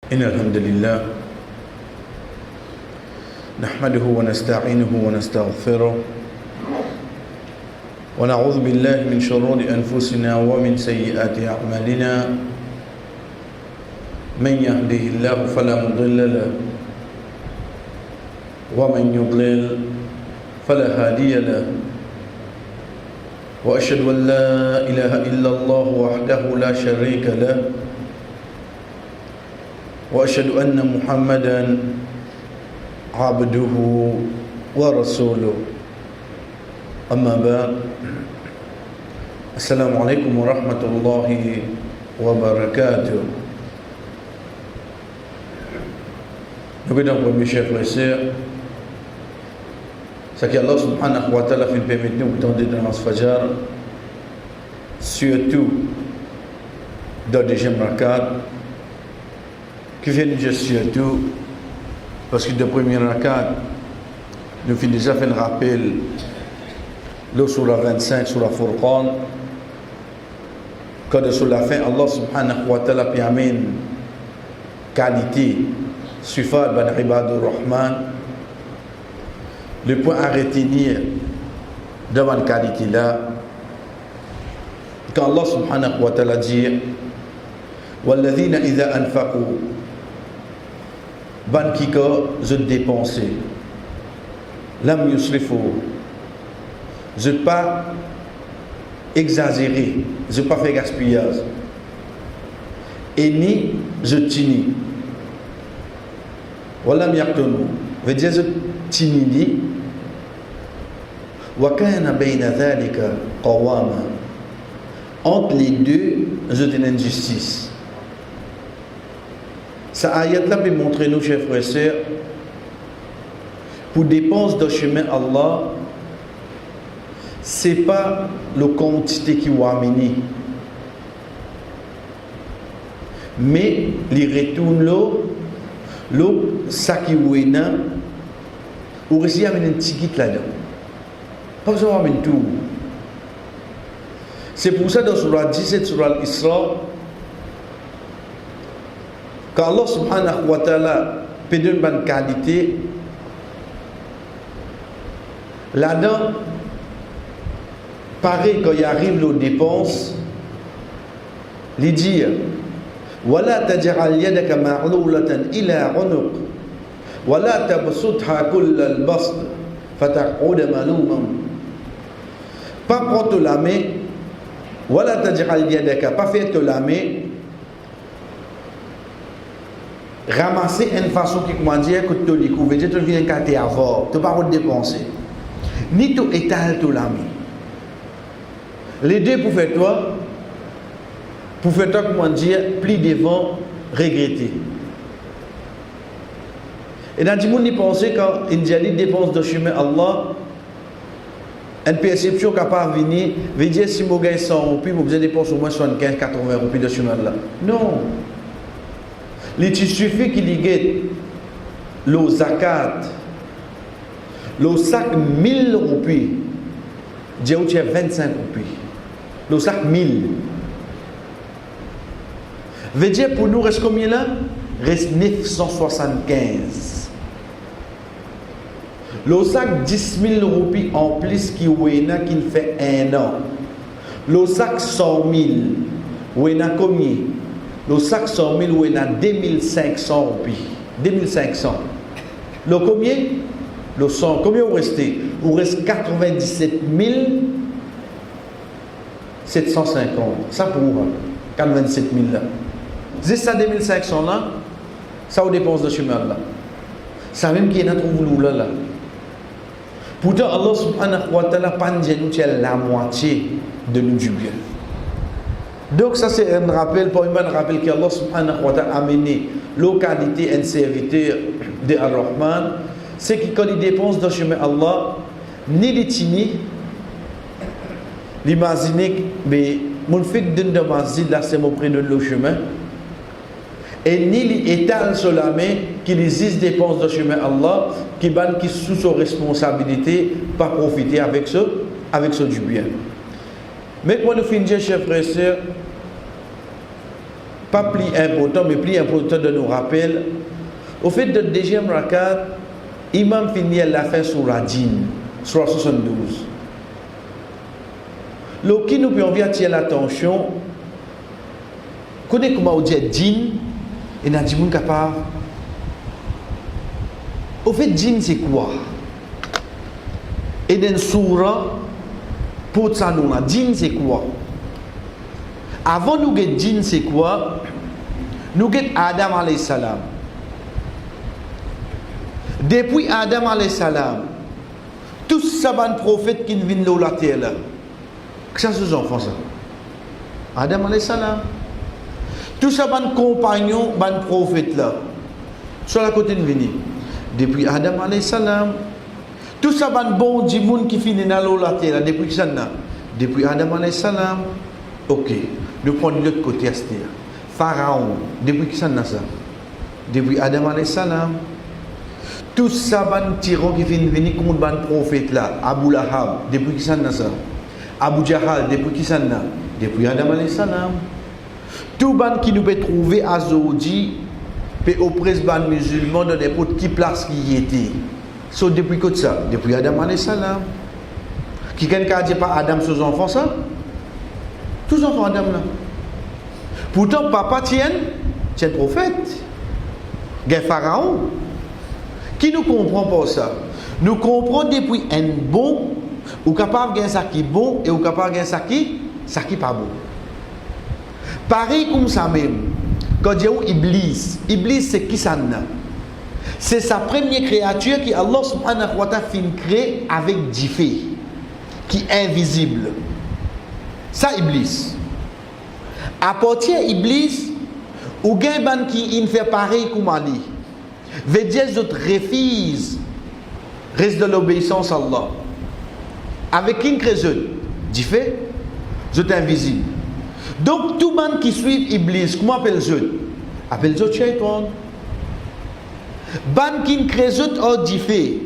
إن الحمد لله نحمده ونستعينه ونستغفره ونعوذ بالله من شرور أنفسنا ومن سيئات أعمالنا من يهده الله فلا مضل له ومن يضلل فلا هادي له وأشهد أن لا إله إلا الله وحده لا شريك له وأشهد أن محمدا عبده ورسوله أما بعد السلام عليكم ورحمة الله وبركاته. Nous avons mes chers frères et sœurs, ce que Allah subhanahu wa ta'ala fait permettre nous d'entendre dans ce Fajr, surtout dans le deuxième rakat, qui vient nous dire surtout, parce que dans le premier rakat, nous avons déjà fait un rappel, le surah 25, surah Furqan, quand sur la fin, Allah subhanahu wa ta'ala permet qualité, Sufad ban Ibadur Rahman. Le point à retenir devant la qualité là, quand Allah subhanahu wa ta'ala dit Walladhina idha anfaqu, ban kiko je dépenser, lam yusrifu, je pas exagérer, je pas faire gaspillage, et ni je tini. Walam yaqtunu, veut dire je tini wa kana bayna dhalika qawama. Entre les deux, je une injustice. Cette ayat-là peut montrer nous, chers frères et sœurs, pour dépenser dans le chemin Allah, ce n'est pas la quantité qui va amener, mais les retourne l'eau, ça qui est là, ou réussir à amener un ticket là-dedans. Pas besoin d'amener tout. C'est pour ça dans Surah 17, Surah Al-Isra, quand Allah subhanahu wa ta'ala peut donner une bonne qualité, là-dedans, pareil quand il arrive aux dépenses, il dit وَلَا تَجْعَلْ يَدَكَ مَعْلُولَةً إِلَىٰ عُنُقٍ وَلَا تَبْسُطْهَا كُلَّ الْبَسْطِ فَتَقْعُدَ مَلُومًا. Pas prendre la main, وَلَا تَجْعَلْ يَدَكَ, pas faire la main, ramasser une façon qui comment dire que tu le découvres, tu viens qu'à t'avoir, tu ne vas pas dépenser, ni tu étales la main. Les deux pour faire toi, comment dire, plus devant, regretter. Et dans le monde, il pensait quand il dépense de chemin Allah, une perception capable de venir, veut dire si je gagne 100 roupies, je besoin dépenser au moins 75-80 roupies de chemin là. Non. Il suffit qu'il y ait le zakat, le sac 1000 roupies, Dieu tient 25 roupies. Le sac 1000. Veut dire pour nous, reste combien là? Reste 975. Le sac 10 000 roupies en plus qui fait un an. Le sac 100 000, où il y a combien? Le sac 100 000, où il y a 2500 roupies. 2500. Le combien? Le 100. Combien vous restez? Vous reste 97 750. Ça pour vous, 97 000 là. C'est ça 2500 là, ça vous dépense de chemin là. Ça même qui est notre boulot là. Pourtant Allah subhanahu wa ta'ala pas nous la moitié de nous du bien. Donc ça c'est un rappel, pour un rappel qu'Allah subhanahu wa ta'ala a amené localité un serviteur de Ar-Rahman, c'est que quand il dépense dans le chemin Allah, ni les tini, l'imaginer, mais mon fait de masjid là c'est mon près de le chemin. Et ni étale sur la main qui les dépenses de chemin Allah, qui sous sa responsabilité, pas profiter avec ce du bien. Mais quand nous finissons, chers frères et sœurs, pas plus important, mais plus important de nous rappeler. Au fait de deuxième rakat, Imam finit à la fin sur la djinn, sur 72. Ce qui nous peut attirer l'attention, connaît comment on dit djinn, et n'a dit capable. Au fait, djinn c'est quoi? Et dans le surah, pour ça nous, djinn c'est quoi? Avant nous get djinn c'est quoi? Nous get Adam alayhi salam. Depuis Adam alayhi salam, tous ces prophètes qui viennent de la terre, que ça se enfants ça? Adam alayhi salam. Tous ces compagnons, ces prophètes là, sur la côté de venir. Depuis Adam alayhi salam, tous ces bons djimoun qui finissent dans la terre, depuis que ça n'a. Depuis Adam alayhi salam, ok, nous prenons l'autre côté, c'est-à-dire Pharaon, depuis que ça n'a ça. Depuis Adam alayhi salam, tous ces tyrans qui viennent venir contre les prophètes là, Abu Lahab, depuis que ça n'a ça. Abu Jahal, depuis que ça n'a. Depuis Adam alayhi salam. Tout ban qui nous peut trouver à Zodi, peut auprès des musulmans dans n'importe qui place qui y était. So depuis que ça, depuis Adam alayhi salam. Qui quelqu'un dit pas Adam ses enfants ça? Tous les enfants Adam là. Pourtant papa tient prophète. Il Pharaon. Qui nous comprend pas ça? Nous comprenons depuis un bon, ou capable de ça qui est bon et ou capable de ça qui pas bon. Pareil comme ça même. Quand Dieu Iblis, Iblis c'est qui ça? C'est sa première créature qui Allah subhanahu wa ta'ala fin créé avec du feu, qui est invisible. Ça Iblis. À partir Iblis, ou gen qui fait pareil comme Ali. Veut dire que vous refusez reste de l'obéissance à Allah. Avec qui créé du feu, vous êtes invisible. Donc tout le monde qui suit Iblis, comment appelle-je? Appelle-je Shaitan. Ban qui crée au diffé,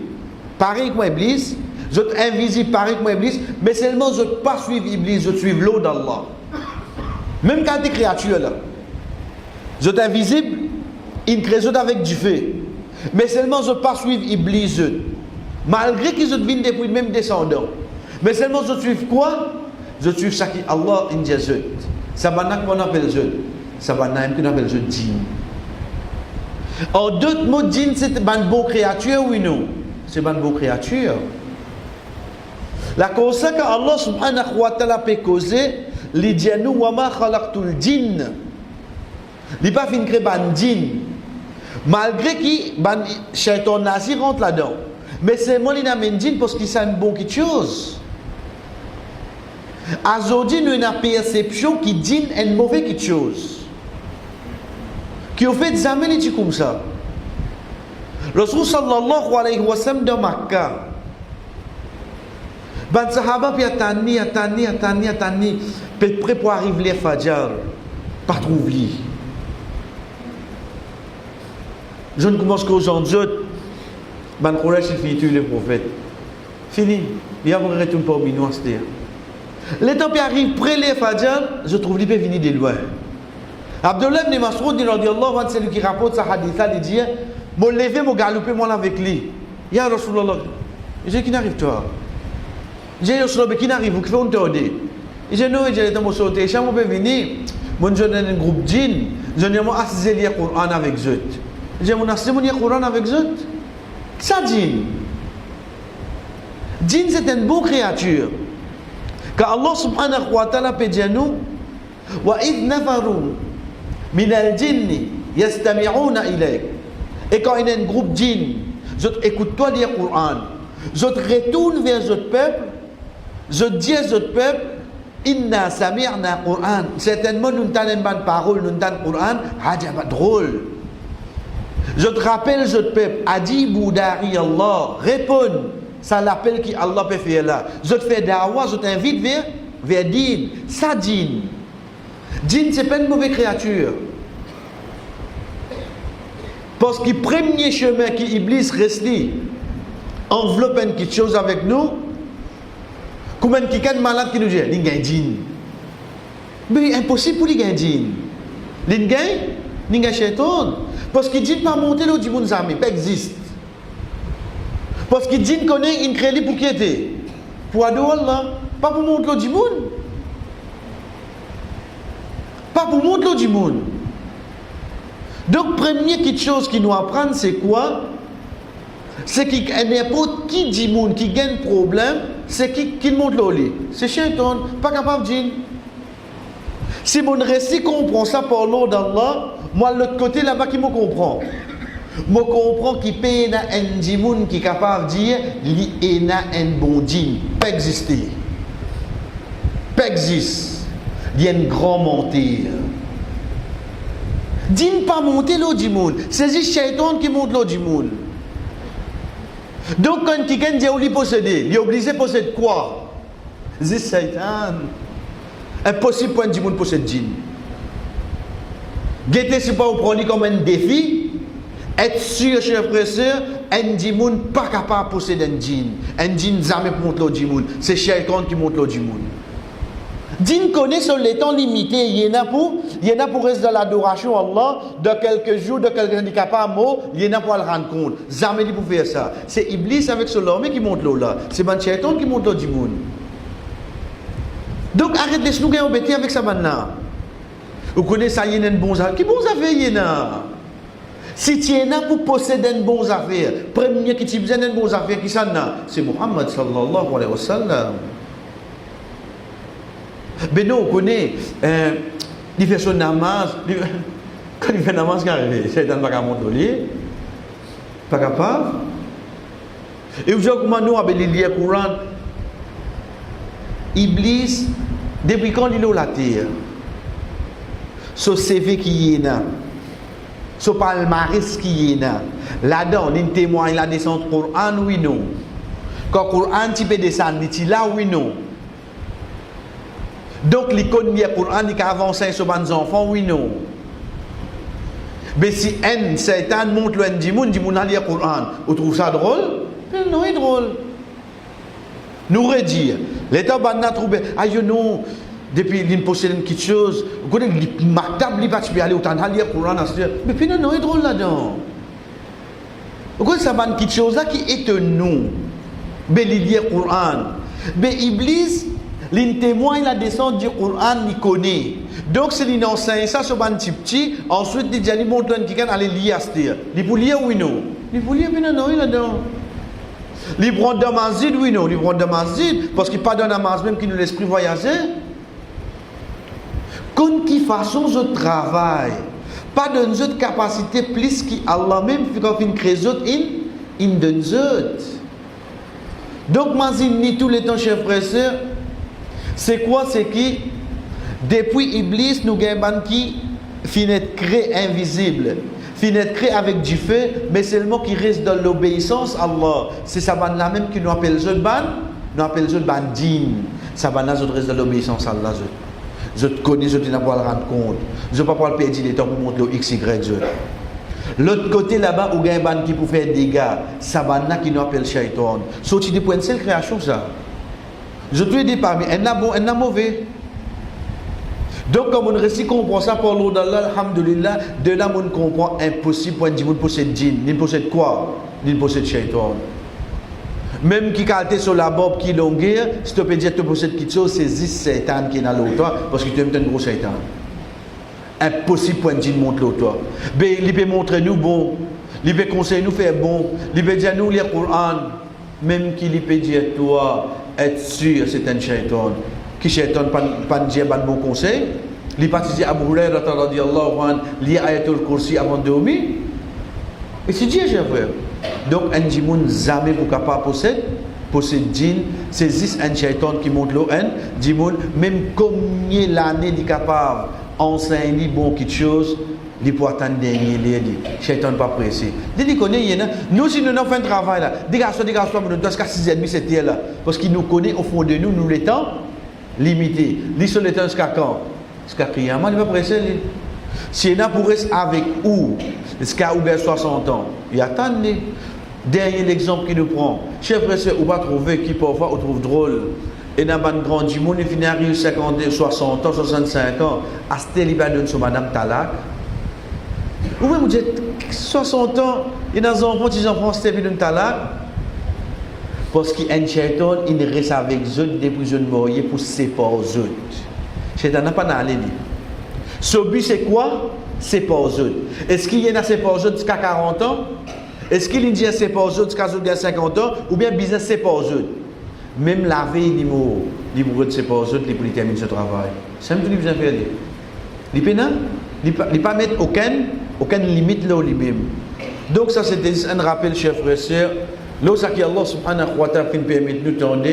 pareil comme Iblis, vous êtes invisible, pareil comme Iblis, mais seulement vous n'êtes pas suivre Iblis, vous suivez l'eau d'Allah. Même quand des créatures là, vous êtes invisible, ils créent avec du feu, mais seulement vous n'êtes pas suivre Iblis, malgré qu'ils ont viennent depuis le même descendant. Mais seulement vous suivez quoi? Vous suivez ça qui Allah in Jésus. Ça va qu'on appelle Jésus. Ça va qu'on appelle Jésus djinn. En d'autres mots, djinn c'est une bonne créature, oui non? C'est une bonne créature. La cause que Allah subhanahu wa ta'ala peut causer, il dit nous wa ma khalaqtul djinn. Il pas fin créer ban djinn. Malgré que ban shaitan nazi rentre là-dedans. Mais c'est moi qui n'amène djinn parce qu'il c'est une bonne chose. Aujourd'hui, nous avons une perception qui dit une mauvaise chose. Qui au fait jamais dit comme ça. Le Rasul sallallahu alayhi wa sallam de Makkah. Ben sahaba puis attendni, prêt pour arriver les Fajr. Pas trouvé. Je ne commence qu'aujourd'hui. Ben Quraysh il finit tuer les prophètes. Fini. Il y a un retour pour nous, c'est-à-dire. Le temps qui arrive près les Fajr, je trouve qu'il peut venir de loin. Abdullah ibn Mas'ud, c'est lui qui rapporte sa hadith, il dit, je me lever, je me galoper, moi avec lui. Ya Rasulallah, je dis, qui n'arrive toi? Je dis, Rasulallah, qui n'arrive, vous qui faites un tour? Je dis, non, je vais sauter, je peux venir, je suis dans un groupe djinn, je vais assister le Coran avec eux. Je dis, je assister le Coran avec eux? Ça djinn. Djinn, c'est une bonne créature. Car Allah subhanahu wa ta'ala peut dire nous wa idh nafaru min al-jinni yastami'una ilayk. Et quand il y a un groupe djinn, je écoute-toi lire le Coran, je retourne vers ce peuple, je dis à ce peuple inna sami'na Coran. Certainement nous n'entendons pas de parole, nous n'entendons pas Coran, pas drôle. Je te rappelle ce peuple, Adibu dari Allah, réponds. Ça l'appel qui Allah peut faire là. Je te fais dawa, je t'invite vers djinn. Ça djinn. Djinn, c'est pas une mauvaise créature. Parce que le premier chemin qui Iblis reste enveloppe une petite chose avec nous, comme un malade qui nous dit, il y a un djinn. Mais impossible pour lui gagner djinn. L'ingay shaitan. Parce qu'il dit pas monter l'eau du monde jamais, pas existe. Parce qu'il dit connaît une crédit pour qui était. Pour adorer Allah, pas pour monter l'eau du monde. Pas pour monter l'eau du monde. Donc, première petite chose qu'il nous apprend, c'est quoi? C'est qu'il n'importe qui dit monde qui gagne problème, c'est qui monte l'eau. C'est shaitan, pas capable de dire. Si mon récit comprend ça par l'eau d'Allah, moi, l'autre côté là-bas, qui me comprend? Je comprends qu'il paye un djimoun qui est capable de dire qu'il y a un bon djinn. Pas exister. Pas existe. Il y a une grande montée. Djinn pas monter l'eau du monde. C'est juste shaitan qui monte l'eau du monde. Donc quand quelqu'un dit qu'il posséder, il est obligé de posséder quoi? C'est shaitan. Impossible pour un djinn posséder djinn. Guettez si pas vous prenez comme un défi. Être sûr, chers frères et sœurs, un djinn pas capable de posséder un djinn. Un djinn jamais monte l'eau du monde. C'est shaitan qui monte l'eau du monde. Djinn connaît sur les temps limités. Il y en a pour rester dans l'adoration à Allah, de quelques jours, de quelques handicapés à mot, il y en a pour le rendre compte. Jamais il peut faire ça. C'est Iblis avec son homme qui monte l'eau là. C'est Ben Shaitan qui monte l'eau du monde. Donc arrête de nous embêter avec ça maintenant. Vous connaissez ça, il y a un bon affaire. Qui bon affaire il y en a? Si tu en as pour posséder une bonne affaire, premier qui tu besoin d'une bonne affaire, qui ça n'a? C'est Muhammad sallallahu alayhi wa sallam. Mais nous, on connaît, il fait son namaz, quand il fait namaz, qu'est-ce qui arrive? C'est dans le monter au lit, pas capable. Et vous savez comment nous avons lu le Coran? Iblis, depuis quand il est la terre, ce CV qui est là, ce palmarès qui est là, là-dedans, il témoigne la descente du Coran, oui, non. Quand le Coran peut descendre, il est là, oui, non. Donc, l'économie du Coran, il avance sur les enfants, oui, non. Mais si un Satan monte le Ndimoun, dit a le Coran, vous trouvez ça drôle? Non, c'est drôle. Nous redire, l'État a trouvé, ah non, depuis qu'il possède quelque chose, vous connaissez, le maktab, il va aller au temps de lire le Coran, mais puis non, c'est drôle là-dedans. Vous connaissez, ça va quelque chose là qui est nous, mais il lit le Coran. Mais Iblis, il témoigne la descente du Coran, il connaît. Donc, si il enseigne ça sur un petit, ensuite, il dit, il montre un quelqu'un à lire à ce dire. Il peut lire, oui, non. Il peut lire, mais non, il est là-dedans. Il prend de masjid, oui, non. Il prend de masjid, parce qu'il pas donne à masjid même qui nous l'esprit voyager. Quand qui façon je travaille, pas d'une autre capacité plus qu'Allah même, quand il crée d'autres, il donne d'autres. Donc, masjid, ni tous les temps, chers frères et sœurs, c'est quoi? C'est qui, depuis Iblis, nous avons qui finit créé invisible, finit créé avec du feu, mais seulement qui reste dans l'obéissance à Allah. C'est ça là même qui nous appelle Zodban, nous appelle Zodban Din. Ça va nous reste dans l'obéissance à Allah. Je te connais, je ne vais pas le rendre compte. Je ne vais pas perdre les temps pour montrer le X, Y, Z. L'autre côté là-bas, où il y a un ban qui peut faire des dégâts, ça va qui nous appelle Shaitan. Sorti de point de seule création, ça. Je te dis parmi, elle n'a bon, elle n'a mauvais. Donc, comme on récit, comprend ça par l'eau d'Allah, alhamdulillah, de là, on comprend impossible pour un djinn possède djinn. Il possède quoi? Il possède shaitan. Même qui a été sur la bob qui longueur, si tu peux dire que tu possèdes quelque chose, c'est juste Satan qui est dans l'autre, parce que tu es un gros Satan. Impossible pour un djinn monter l'autre. Mais il peut montrer nous bon, il peut conseiller nous faire bon, il peut dire nous lire le Coran, même qu'il peut dire toi, être sûr, c'est un shaitan. Qui shaitan pas dire un bon conseil. Il pas dire Abu Hurairah radhiyallahu anhu lire ayatul kursi avant de dormir. Et c'est Dieu, cher frère. Donc un djinn jamais pour capable possède djinn, c'est juste un shaitan qui monte l'eau un djinn même combien l'année il est capable enseigner bon quelque chose. Il peut attendre dernier lieu, shaitan pas pressé. Il connaît, nous si nous avons fait un travail là, des garçons, nous devons jusqu'à 6h30 c'était là, parce qu'il nous connaît au fond de nous, nous les temps limité. Lui sur le temps jusqu'à quand? Jusqu'à Kiyama, il va presser. Si il a pour rester avec où, jusqu'à 60 ans, il attend. Dernier exemple qu'il nous prend, chef frère, on va trouver qui parfois on trouve drôle. Et dans le grand du monde, il finit à 50, 60 ans, 65 ans, à ce qu'il va donner sur Madame Talak. Ou même, vous dites, 60 ans, il y a des enfants, des enfants, c'est une Talak. Parce qu'il y a un chaitan, il reste avec eux depuis une mort pour séparer eux. Le chaitan n'a pas d'aller. Ce but, c'est quoi? Séparer eux. Est-ce qu'il y en a séparer eux jusqu'à 40 ans? Est-ce qu'il y a séparer eux jusqu'à 50 ans? Ou bien business séparer eux? Même la veille, il de séparer eux, il peut terminer ce travail. C'est un peu plus faire. Il ne peut pas mettre aucune limite là lui-même. Donc, ça, c'était un rappel, chers frères et sœurs. Là, ça qui Allah subhanahu wa ta'ala permet de nous tendre,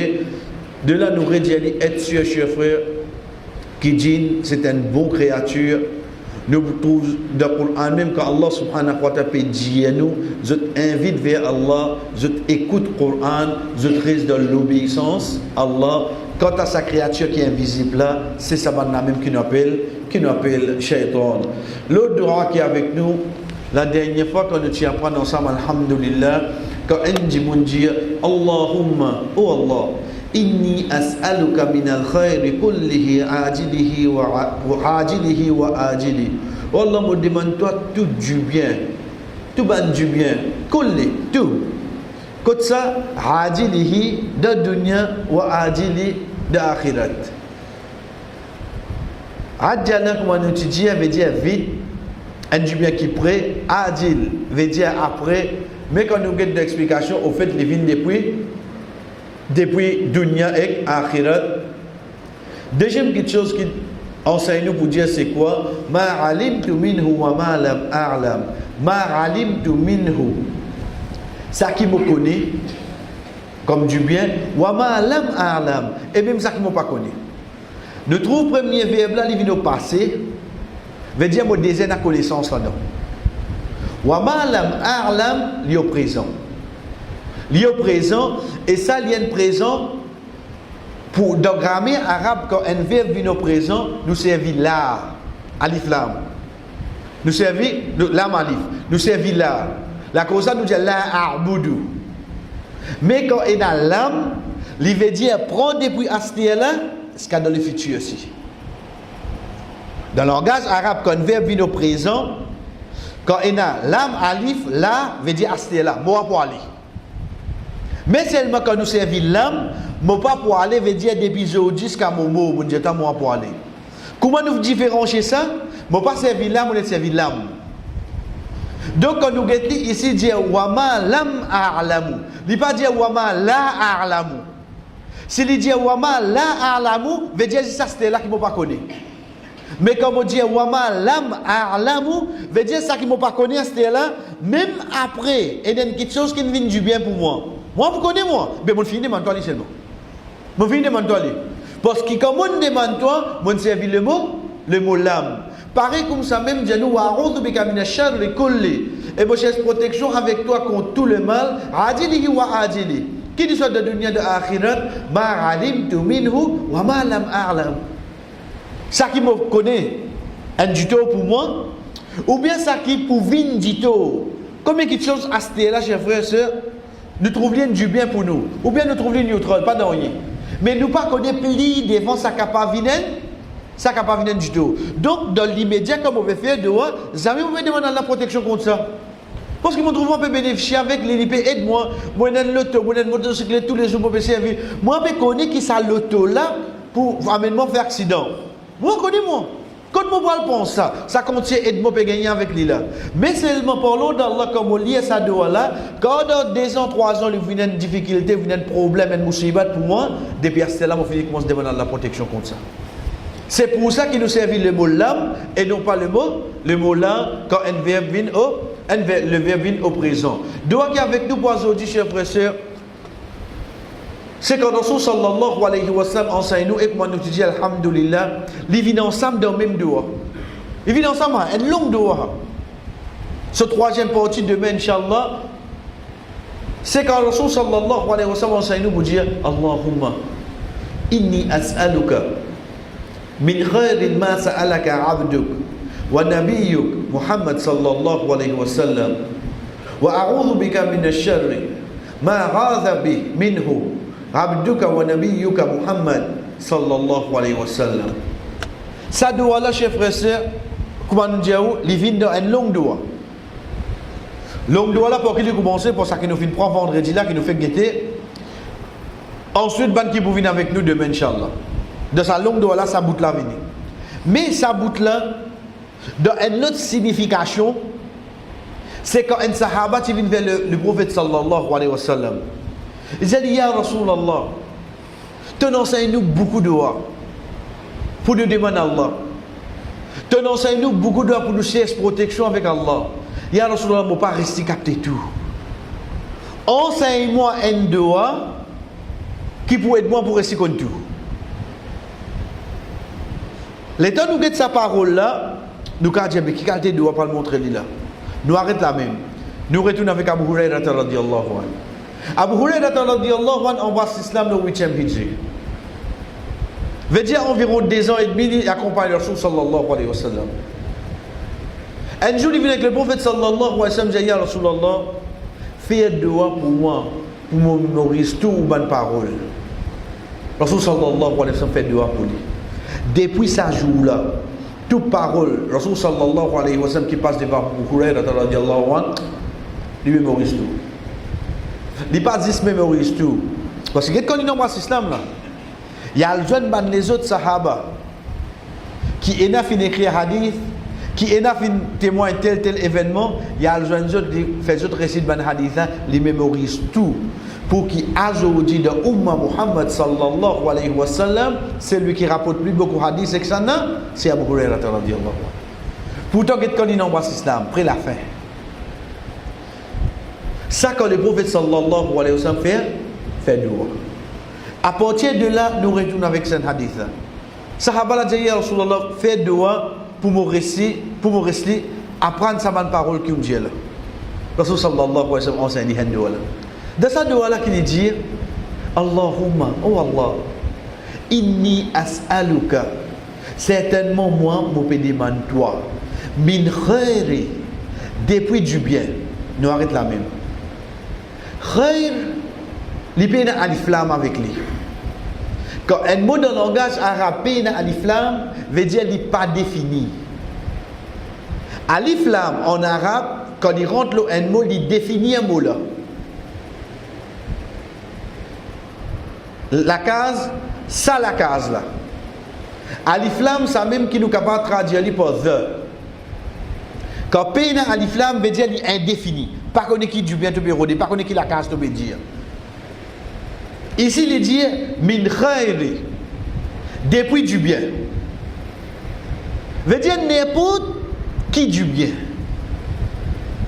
de là nous redire être sûr, chers frères, qui dit c'est une bonne créature. Nous trouvons dans le Coran même quand Allah subhanahu wa ta'ala dit à nous, je t'invite vers Allah, je t'écoute le Coran, je te reste dans l'obéissance. Allah, quant à sa créature qui est invisible là, c'est ça même qui nous appelle Shaitan. L'autre droit qui est avec nous, la dernière fois qu'on nous apprend ensemble, alhamdulillah, quand on dit Allahumma, oh Allah, inni as'aluka min al-khayri kullihi ajilihi wa ajilihi wa ajili. Oh Allah, me demande-toi tout du bien, tout ban du bien, kulli, tout. Comme ça, ajilihi de dunya wa ajili de akhirat. Adjana, comme on dit, veut dire vite, un du bien qui prêt, adil veut dire après. Mais quand nous avons des explications, au fait, les vignes depuis dunya et akhirat. Deuxième petite chose qui enseigne nous pour dire c'est quoi? Ma alimtu minhu wa ma lam a'lam. Ma alimtu minhu. Ça qui me connaît comme du bien, wa ma lam a'lam. Et même ça qui ne m'a pas connu. Nous trouvons le premier verbe là, il vient au passé, veut dire mon désir de connaissance là-dedans. Wa ma lam a'lam, il est au présent. Il est au présent, et ça, il y a un présent. Pour dans la grammaire arabe, quand un verbe vient au présent, nous servit là, alif lam. Nous servit lam alif. Nous servit là. La cause nous dit la a'budu. Mais quand il y a lam, il veut dire prendre depuis là, ce qu'il y a dans le futur aussi. Dans le langage arabe, quand un verbe vient au présent, quand il y a lam alif, là, veut dire là, moi pour aller. Mais seulement quand nous servons l'âme, mon pas pour aller veut dire depuis aujourd'hui jusqu'à mon mot, mon Dieu, moi pour aller. Comment nous différencier ça? Mon pas servir l'âme, on est servi l'âme. Donc quand nous guettons ici, dire wama lam a'lamu. Il ne pas dire wama la a'lamu. S'il dit wama la a'lamu, veut dire ça c'était là qui ne m'a pas connu. Mais quand on dit wama lam a'lamu, veut dire ça qui ne m'a pas connu, c'était là, même après, il y a une petite chose qui ne vient du bien pour moi. Moi, vous connaissez moi, mais mon fils demande toi seulement. Mon fils demande toi. Parce que quand on demande toi, on servi le mot l'âme. Pareil comme ça même, Dieu nous a'udhu bika minash sharri kulli. Et moi cherche protection avec toi contre tout le mal. Ajilihi wa ajili. Qui dit soit de dunya de akhirat, ma alimtu minhu wa ma lam a'lam. Ça qui me connaît, un dito pour moi, ou bien ça qui pour vin dito. Combien de choses à ce là, chers frères et sœurs? Nous trouvons du bien pour nous. Ou bien nous trouvons neutral, pas dans rien. Mais nous pas connaître pli devant sa capacité, ça capacité du tout. Donc, dans l'immédiat, comme on veut faire dehors, jamais vous pouvez demander la protection contre ça. Parce que nous trouvons un peu bénéficier avec les LIP. Aide-moi, moi j'ai l'auto, moi j'ai une motocyclette tous les jours pour me servir. Moi, je connais qui ça l'auto là pour amener faire accident. Moi, je connais moi. Quand je pense ça, ça contient aide-moi pour gagner avec lui là. Mais seulement parlons d'Allah comme on lit ça dehors là. Quand dans 2 ans, 3 ans, il y a une difficulté, il y a un problème, une moussibat pour moi, depuis à ce là, je commence à demander la protection contre ça. C'est pour ça qu'il nous servit le mot l'âme et non pas le mot là quand un verbe vient au présent. Donc qui est avec nous pour aujourd'hui, chers frères et sœurs, c'est quand Rasul sallallahu alayhi wa sallam enseigne nous et comment nous dit alhamdulillah, ils viennent ensemble dans le même doigt. Ils viennent ensemble, une longue doigt. Ce troisième partie demain, Inch'Allah, c'est quand Rasul sallallahu alayhi wa sallam enseigne nous pour dire Allahumma, inni as'aluka min khairin ma sa'alaka abduk wa nabiyyuk Muhammad sallallahu alayhi wa sallam wa a'udhu bika min ash-sharri ma ghadha bi minhu Abduka wa nabiyyuka Muhammad sallallahu alayhi wa sallam. Ça doit là, chers frères et sœurs, comment nous disons, il vient dans une longue doigt. Longue doigt là, pour qu'il commence, pour ça qu'il nous fait prendre vendredi là, qui nous fait guetter. Ensuite, ban qui venir avec nous demain, Inch'Allah. De sa longue doigt là, ça bout là venir. Mais ça bout là, dans une autre signification, c'est quand un sahaba qui vient vers le prophète sallallahu alayhi wa sallam. Il dit, Ya Rasulallah, tu nous enseignes beaucoup de doigts pour nous demander à Allah. Tu nous enseignes beaucoup de doigts pour nous chercher protection avec Allah. Ya Rasulallah, je ne peux pas rester capter tout. Enseigne-moi un doigt qui pourrait être moi pour rester contre tout. L'état nous guette sa parole là, nous avons dit, mais qui qualité doit pas le montrer là. Nous arrêtons là même. Nous retournons avec Abu Hurairah radhiyallahu anhu. Abu Hurairah radhiyallahu anhu embrasse l'islam le 8e hijri. Veut dire environ 2 ans et demi, il accompagne le Rasul sallallahu alayhi wa sallam. Un jour, il vient avec le prophète sallallahu alayhi wa sallam, il dit, Ya Rasulallah, fais un doigt pour moi, pour me mémoriser tout ou bonne parole. Le Rasul sallallahu alayhi wa sallam fait doigt pour lui. Depuis ce jour-là, toute parole, le Rasul sallallahu alayhi wa sallam qui passe devant Abu Hurairah radhiyallahu anhu, il mémorise tout. Il pas dit mémorise tout. Parce que quand il embrasse l'islam là, il y a le jeune ban les autres sahaba qui est fin écrire hadith, qui est fin témoin tel événement, il y a le jeune autres qui fait autres récits de ban hadith là, il mémorise tout. Pour qu'il aujourd'hui de Ummah Muhammad sallallahu alayhi wa sallam, c'est lui qui rapporte plus beaucoup de hadiths et que ça n'a, c'est Abu Hurairah radhiyallahu anhu. Pourtant, quand il embrasse l'islam, après la fin. Ça, quand le prophète sallallahu alayhi wa sallam fait doua. À partir de là, nous retournons avec ce hadith. Sahaba l'a dit, Ya Rasulallah, fait doua pour me rester, apprendre sa bonne parole qui me dit là. Rasul sallallahu alayhi wa sallam enseigne une doua là. Dans sa doua là, qu'il dit, Allahumma, oh Allah, inni as'aluka, certainement moi, je demande toi, min khairi, depuis du bien. Nous arrêtons là même. Khair, il peut y avoir alif lam avec lui. Quand un mot dans le langage arabe peut y avoir alif lam, veut dire qu'il n'est pas défini. Alif lam en arabe, quand il rentre un mot, il définit un mot là. La case, ça la case là. Alif lam, ça même qui nous capable de traduire par the. Quand peine alif lam veut dire indéfini. Pas qu'on qui du bien te pérodé, pas qu'on qui la case te veut dire. Ici il dit min khairi, depuis du bien. Veut dire n'importe qui du bien.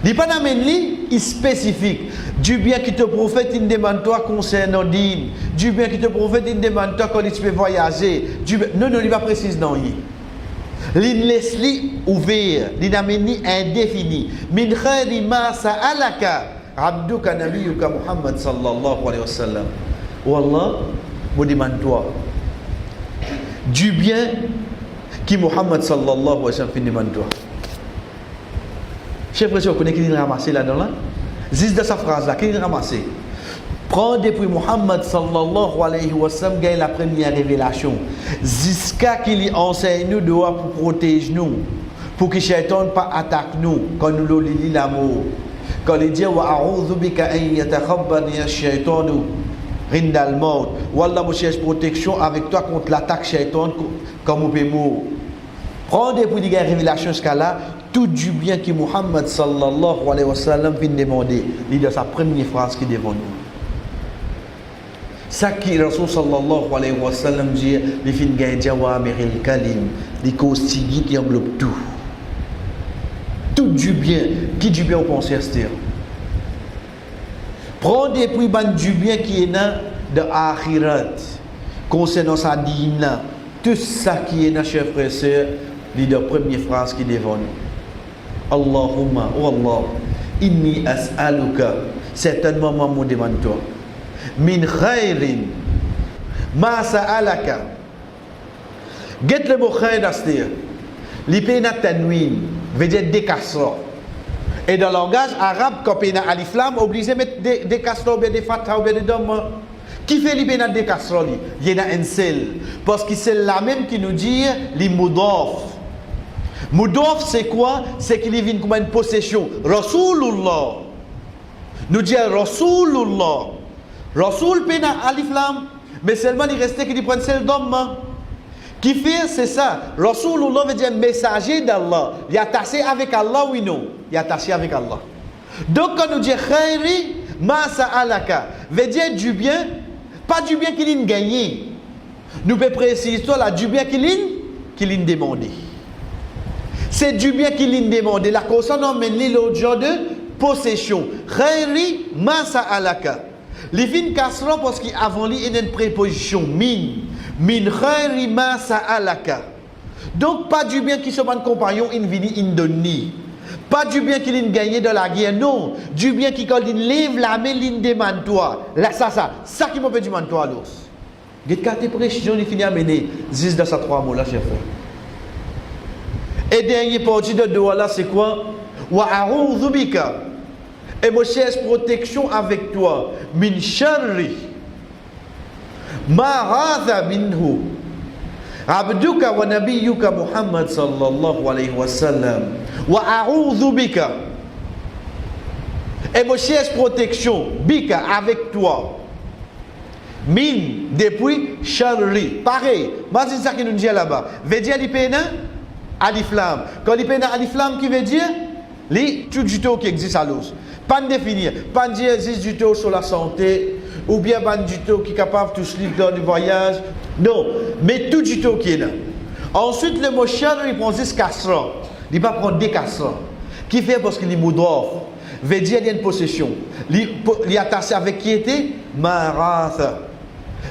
Il n'est pas dans le spécifique. Du bien qui te prophète, il demande toi concernant dîme. Du bien qui te prophète, il demande toi quand tu peux voyager. Non, il va préciser non. Il laisse ouvert, il amène indéfini. Min khayri ma sa'alaka abduka nabiyyuka Muhammad sallallahu alayhi wa sallam. Wallah, je demande toi. Du bien qui Muhammad sallallahu alayhi wa sallam demande toi. Chef frère, vous connaissez qui l'a ramassé là-dedans là? Juste de sa phrase là, qui l'a ramassé? Prends depuis Muhammad sallallahu alayhi wa sallam gagne la première révélation. Jusqu'à qu'il enseigne nous doit pour protéger nous, pour que Shaitan ne pas attaque nous quand nous le lisons l'amour. Quand il dit wa a'udhu bika an yatakhabbani ash-shaytanu rindal maut. Wallah, je cherche protection avec toi contre l'attaque Shaitan comme on peut mourir. Prends depuis la révélation jusqu'à là. Tout du bien que Muhammad sallallahu alayhi wa sallam vient demander, il est sa première phrase qui est devant nous. Ça qui Rasul sallallahu alayhi wa sallam dit, il finit de jawamiril kalim, il constitue qui englobe tout. Tout du bien, qui du bien au pensée c'est-à-dire. Prends des prix du bien qui est dans de akhirat, concernant sa dîne, tout ça qui est dans chers frères et sœurs, il est la première phrase qui est devant nous. Allahumma, oh Allah, inni as'aluka, certainement moi me demande toi, min khairin, ma sa'alaka. Get le mot khair d'astir, l'ipéna tanwin, veut dire décasseur. Et dans le langage arabe, quand il y a alif lam, obligé de mettre des castors, des fatah, des dom. Qui fait l'ibénat de casserole? Il y en a un seul. Parce que c'est la même qui nous dit les moudof. Moudof, c'est quoi? C'est qu'il vient comme une possession. Rasulullah. Nous dit Rasulullah. Rasul pena alif lam. Mais seulement il restait qu'il prenne celle d'homme. Qui fait, c'est ça. Rasulullah veut dire messager d'Allah. Il est attaché avec Allah, oui, non? Il est attaché avec Allah. Donc, quand nous dit khayri, ma sa'alaka, veut dire du bien, pas du bien qu'il a gagné. Nous pouvons préciser là, du bien qu'il a demandé. C'est du bien qu'il a demandé. La cause on emmène l'autre genre de possession. Khayri, ma sa'alaka. Les fins casseront parce qu'avant lui, il y a une préposition min. Min khayri ma sa'alaka. Donc, pas du bien qui se van compagnon, in vini, in donni. Pas du bien qu'il a gagné de la guerre, non. Du bien qui, quand il lève la main, il demande toi. Là, ça qui m'a fait du toi, alors. Get quatre précisions, il finit à mener. Zis de ces trois mots-là, chef. Et dernier partie de doigt là, c'est quoi? Wa a'udhu bika. Et moi, cherche protection avec toi. Min sharri. Ma radha minhu. Abduka wa nabiyyuka Muhammad sallallahu alayhi wa sallam. Wa a'udhu bika. Et moi, cherche protection. Bika, avec toi. Min, depuis sharri. Pareil. C'est ça qui nous dit là-bas. Veut dire l'ipéna? Aliflam. Quand l'ipéna aliflam, qui veut dire? Tout du tout qui existe à l'os. Pas de définir. Pas de dire existe du tout sur la santé. Ou bien pas du tout qui est capable de toucher dans le voyage. Non. Mais tout du tout qui est là. Ensuite, le mot char, il prend 10 casseroles. Il ne va pas prendre des casseroles. Qui fait parce qu'il est moudrof. Veut dire qu'il y a une possession. Il est attaché avec qui était? Maratha.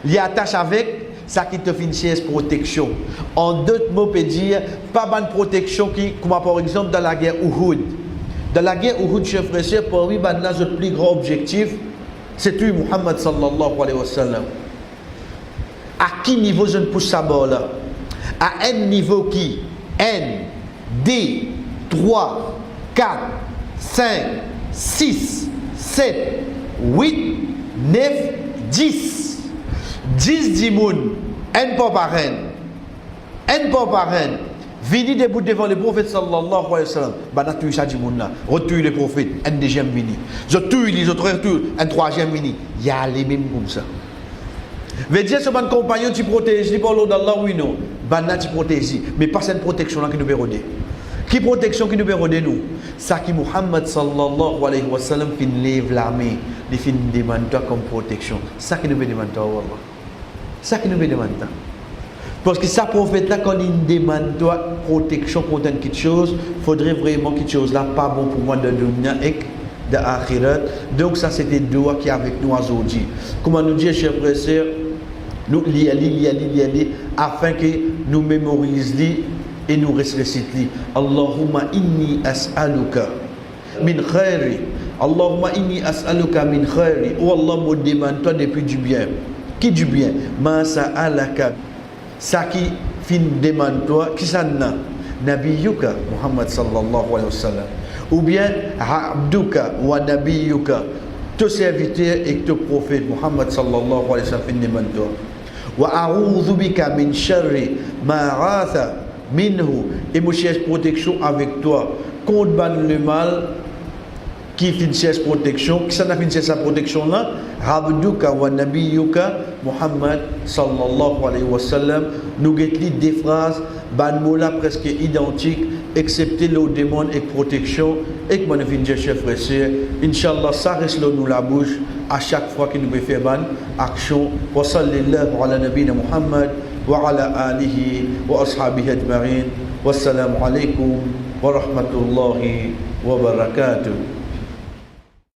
Il est attaché avec ça qui te fait une protection. En d'autres mots, on peut dire pas bonne protection qui, comme par exemple dans la guerre Uhud. Dans la guerre Uhud, chef frère, pour lui, notre plus grand objectif, c'est tuer Muhammad sallallahu alayhi wa sallam. À quel niveau je ne pousse ça là? À un niveau qui? N, D, 3, 4, 5, 6, 7, 8, 9, 10. 10 dimoun, un pas par un pas par un, vini debout devant le prophète sallallahu alayhi wa sallam, bah n'a tué ça dimoun là, retue le prophète, un deuxième vini, je tue les autres, un troisième vini, il y a les mêmes comme ça. Veut dire que mon compagnon tu protèges, tu parles d'Allah, oui non, bah n'a tu protèges, mais pas cette protection là qui nous peut roder. Qui protection qui nous peut roder nous? Ça qui Muhammad sallallahu alayhi wa sallam fin lève la main, il fin demande toi comme protection. Ça qui nous peut demander toi, wallah. Ça qui nous veut demander. Parce que ça prophète là, quand il demande toi protection contre quelque chose, il faudrait vraiment quelque chose là pas bon pour moi de dunya et de akhirat. Donc ça c'était doua qui est avec nous aujourd'hui. Comment nous dire, chers frères et sœurs, nous lier afin que nous mémorisions et nous récitions. Allahumma inni as'aluka min khairi. Allahumma inni as'aluka min khairi. Oh Allah me demande toi depuis du bien. Qui du bien? Ma sa'alaka. Ça qui fin demande toi, qui ça n'a? Nabiyuka, Muhammad sallallahu alayhi wa sallam. Ou bien, Abduka wa Nabiyuka. Te serviteur et te prophète, Muhammad sallallahu alayhi wa sallam, fin demande toi. Wa a'udhu bika min sharri ma ratha minhu. Et moi cherche protection avec toi contre le mal. Qui finit protection, qui s'en a fini sa protection là? Abduka wa nabiyyuka Muhammad sallallahu alayhi wa sallam. Nous avons des phrases, ban mots presque identiques, excepté le démon et protection. Et que mon chef frère, Inch'Allah, ça reste là nous la bouche à chaque fois que nous pouvons faire ban action. Wa sallallahu ala nabina Muhammad wa ala alihi wa ashabihi ajma'in. Wassalamu alaykum wa rahmatullahi wa barakatuh.